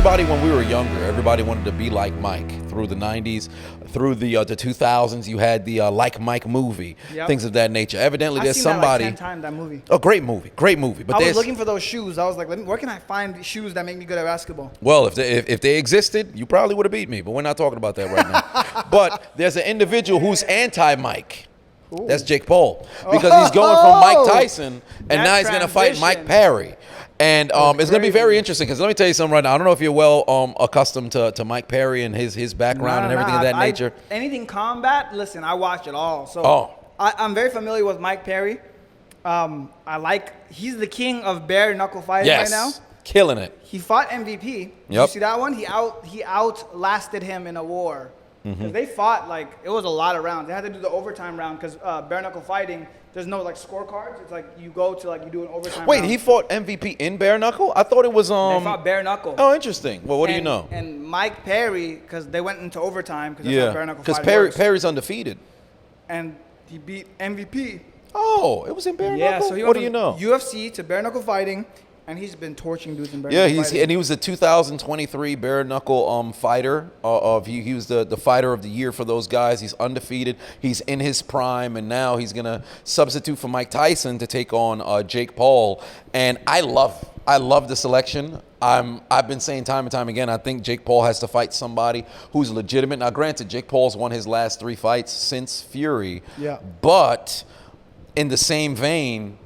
everybody, when we were younger, everybody wanted to be like Mike. Through the 90s, through the 2000s, you had the Like Mike movie, Yep. things of that nature. Evidently, I've there's seen somebody. that like 10 times, that movie. Oh, great movie, great movie. But I was there's looking for those shoes. I was like, where can I find shoes that make me good at basketball? well, if they existed, you probably would have beat me. But we're not talking about that right now. But there's an individual who's anti-Mike. Ooh. That's Jake Paul, because he's going from Mike Tyson, and That now he's going to fight Mike transition. Perry. And it's going to be very crazy. interesting, because let me tell you something right now. I don't know if you're well accustomed to Mike Perry and his background and everything of that nature. Anything combat, listen, I watch it all. So Oh. I'm very familiar with Mike Perry. He's the king of bare knuckle fighting Yes, right now. killing it. He fought MVP. Did you Yep. see that one? He outlasted him in a war. Because they fought, like, it was a lot of rounds. They had to do the overtime round because bare knuckle fighting, there's no, like, scorecards. It's like you go to, like, you do an overtime Wait, round. he fought MVP in bare knuckle? I thought it was They fought bare knuckle. Oh, interesting. Well, what do you know? And Mike Perry, because they went into overtime because that's how Yeah, bare knuckle because fighting works. Perry's undefeated. And he beat MVP. Oh, it was in bare Yeah, knuckle? so he What went do you from know? UFC to bare knuckle fighting, and he's been torching dudes in bare Yeah, knuckle fighting. he was the 2023 bare knuckle fighter. He was the fighter of the year for those guys. He's undefeated. He's in his prime, and now he's gonna substitute for Mike Tyson to take on Jake Paul. And I love the selection. I've been saying time and time again, I think Jake Paul has to fight somebody who's legitimate. Now, granted, Jake Paul's won his last 3 fights since Fury. Yeah. But in the same vein,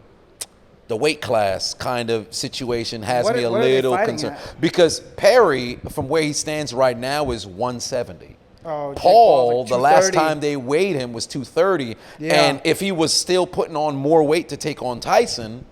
the weight class kind of situation has me a what are they little fighting concerned. at? Because Perry, from where he stands right now, is 170. Oh, Jake Paul's Paul, like the last 230. time they weighed him was 230. Yeah. And if he was still putting on more weight to take on Tyson,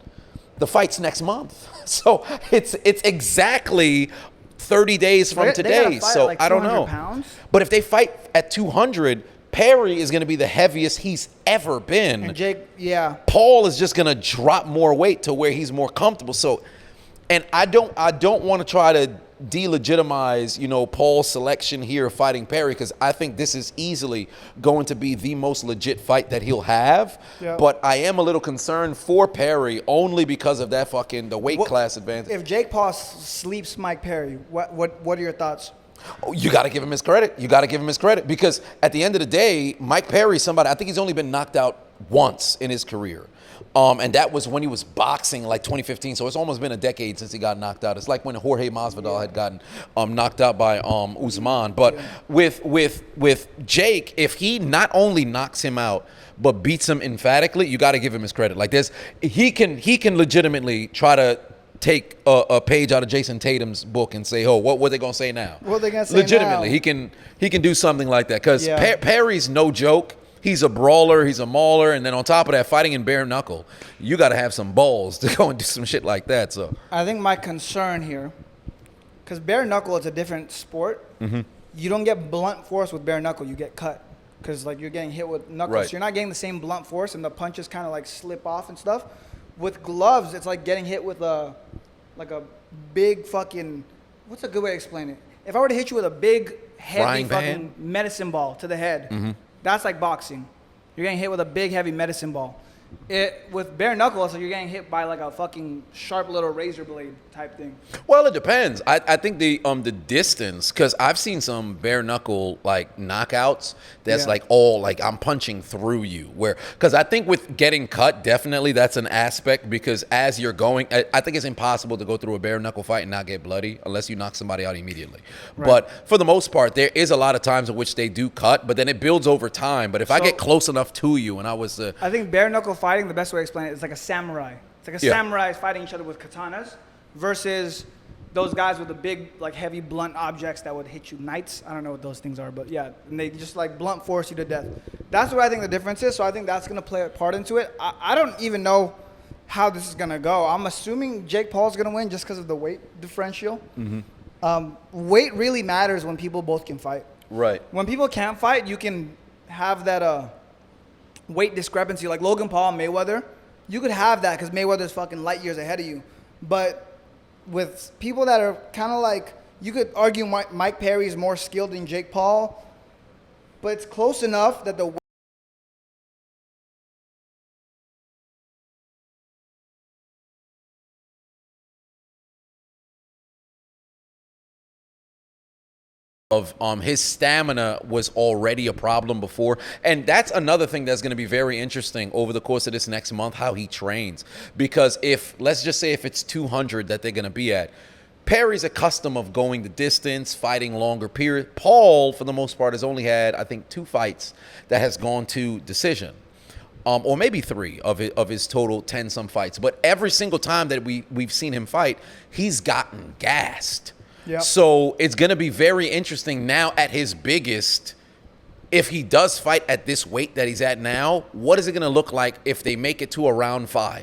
the fight's next month. So it's exactly 30 days from They today. gotta fight So at like I don't 200 know. pounds? But if they fight at 200, Perry is going to be the heaviest he's ever been. And Jake, yeah. Paul is just going to drop more weight to where he's more comfortable. So, and I don't want to try to delegitimize, Paul's selection here fighting Perry, because I think this is easily going to be the most legit fight that he'll have. Yeah. But I am a little concerned for Perry only because of that the weight class advantage. If Jake Paul sleeps Mike Perry, what are your thoughts? Oh, you got to give him his credit. You got to give him his credit, because at the end of the day, Mike Perry's somebody, I think he's only been knocked out once in his career. And that was when he was boxing, like 2015. So it's almost been a decade since he got knocked out. It's like when Jorge Masvidal had gotten knocked out by Usman. But with Jake, if he not only knocks him out but beats him emphatically, you got to give him his credit. Like he can legitimately try to take a page out of Jason Tatum's book and say, "Oh, what are they gonna say now?" What are they gonna say legitimately, now? he can do something like that, because Yeah. Perry's no joke. He's a brawler, he's a mauler, and then on top of that, fighting in bare knuckle, you got to have some balls to go and do some shit like that. So I think my concern here, because bare knuckle is a different sport. Mm-hmm. You don't get blunt force with bare knuckle. You get cut, because like you're getting hit with knuckles. Right. So you're not getting the same blunt force, and the punches kind of like slip off and stuff. With gloves, it's like getting hit with a big fucking, what's a good way to explain it? If I were to hit you with a big, heavy Frying pan? fucking medicine ball to the head, that's like boxing. You're getting hit with a big, heavy medicine ball. With bare knuckles, so you're getting hit by like a fucking sharp little razor blade type thing. well, it depends. I think the distance, because I've seen some bare knuckle like knockouts that's Yeah. like all like I'm punching through you. Because I think with getting cut, definitely that's an aspect, because as you're going, I think it's impossible to go through a bare knuckle fight and not get bloody unless you knock somebody out immediately. Right. But for the most part, there is a lot of times in which they do cut, but then it builds over time. But if I So- get close enough to you and I was to I think bare knuckle fighting, the best way to explain it is like a samurai. It's like a Yeah. samurai fighting each other with katanas versus those guys with the big, like heavy, blunt objects that would hit you. Knights, I don't know what those things are, but yeah, and they just like blunt force you to death. That's what I think the difference is. So I think that's gonna play a part into it. I don't even know how this is gonna go. I'm assuming Jake Paul's gonna win just because of the weight differential. Weight really matters when people both can fight. right. When people can't fight, you can have that weight discrepancy. Like Logan Paul and Mayweather, you could have that because Mayweather's fucking light years ahead of you. But with people that are kind of like, you could argue Mike Perry is more skilled than Jake Paul, but it's close enough that the of his stamina was already a problem before, and that's another thing that's going to be very interesting over the course of this next month, how he trains. Because if, let's just say, if it's 200 that they're going to be at, Perry's accustomed of going the distance, fighting longer period. Paul, for the most part, has only had, I think, 2 fights that has gone to decision. Or maybe 3 of his total 10-some fights. But every single time that we've seen him fight, he's gotten gassed. Yep. So it's going to be very interesting now at his biggest. If he does fight at this weight that he's at now, what is it going to look like if they make it to a round 5?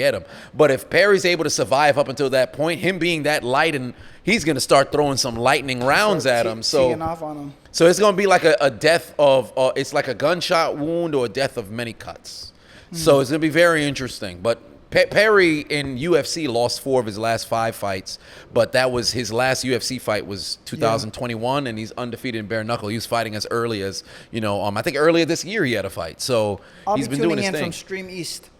Get him. But if Perry's able to survive up until that point, him being that light, and he's going to start throwing some lightning rounds at him. So off on him. So it's going to be like a death of, it's like a gunshot wound or a death of many cuts. So it's going to be very interesting. But Perry in UFC lost 4 of his last 5 fights, but that was his last UFC fight was 2021, and he's undefeated in bare knuckle. He was fighting as early as, I think earlier this year he had a fight. So he's been doing his thing. I'll be tuning in from Stream East.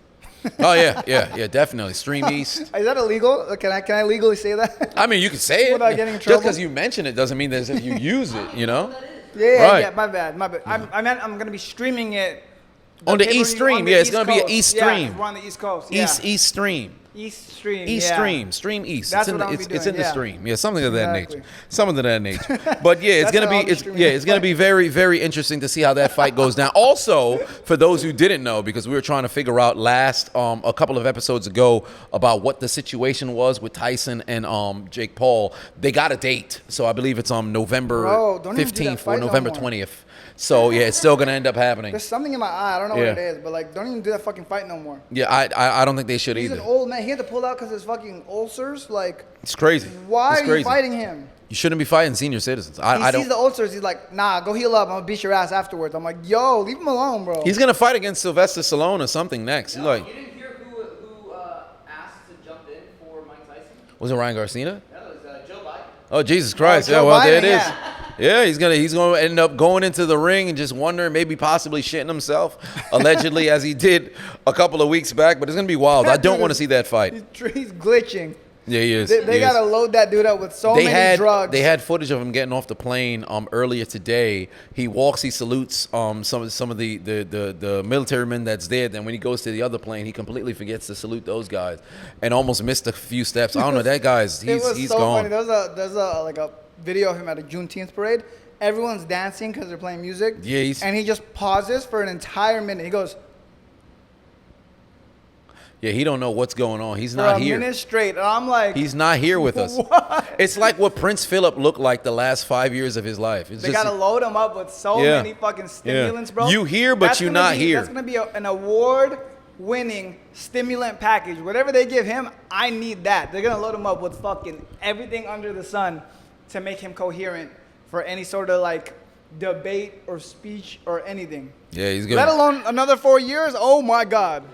Oh yeah, definitely. Stream East. Is that illegal? Can I legally say that? I mean, you can say it without getting in just trouble. because you mention it doesn't mean that if you use it, Yeah, my bad. I meant I'm gonna be streaming it on the East Stream. Yeah, it's gonna be an East Stream. Yeah, we're on the East Coast. East Stream. East Stream. East Stream. Stream East. That's it's in, what it's, I'm it's in the stream. Yeah, something of that nature. Exactly. Something of that nature. But yeah, it's gonna be very, very interesting to see how that fight goes down. Also, for those who didn't know, because we were trying to figure out a couple of episodes ago about what the situation was with Tyson and Jake Paul, they got a date. So I believe it's November 15th or November 20th. So yeah, it's still gonna end up happening. There's something in my eye. I don't know what it is, but don't even do that fucking fight no more. Yeah, I don't think they should either. He's an old man. He had to pull out because his fucking ulcers. It's crazy. Why are you fighting him? You shouldn't be fighting senior citizens. He sees the ulcers. He's like, nah, go heal up. I'm gonna beat your ass afterwards. I'm like, yo, leave him alone, bro. He's gonna fight against Sylvester Stallone or something next. You didn't hear who asked to jump in for Mike Tyson? Was it Ryan Garcia? No, it was Joe Biden. Oh, Jesus Christ! Joe Biden, there it is. Yeah. Yeah, he's gonna end up going into the ring and just wondering, maybe possibly shitting himself, allegedly, as he did a couple of weeks back. But it's gonna be wild. I don't want to see that fight. He's glitching. Yeah, he is. They gotta load that dude up with many drugs. They had footage of him getting off the plane earlier today. He walks, he salutes some of the military men that's there. Then when he goes to the other plane, he completely forgets to salute those guys and almost missed a few steps. I don't know. That guy's he's so gone. Funny. There's a video of him at a Juneteenth parade. Everyone's dancing because they're playing music. Yeah, and he just pauses for an entire minute. He goes, yeah, he don't know what's going on. He's not here. For a minute straight. And I'm like, he's not here with us. What? It's like what Prince Philip looked like the last 5 years of his life. They gotta load him up with so many fucking stimulants, bro. You here, but you're not here. That's gonna be an award-winning stimulant package. Whatever they give him, I need that. They're gonna load him up with fucking everything under the sun to make him coherent for any sort of debate or speech or anything. Yeah, he's good. Let alone another 4 years. Oh my God.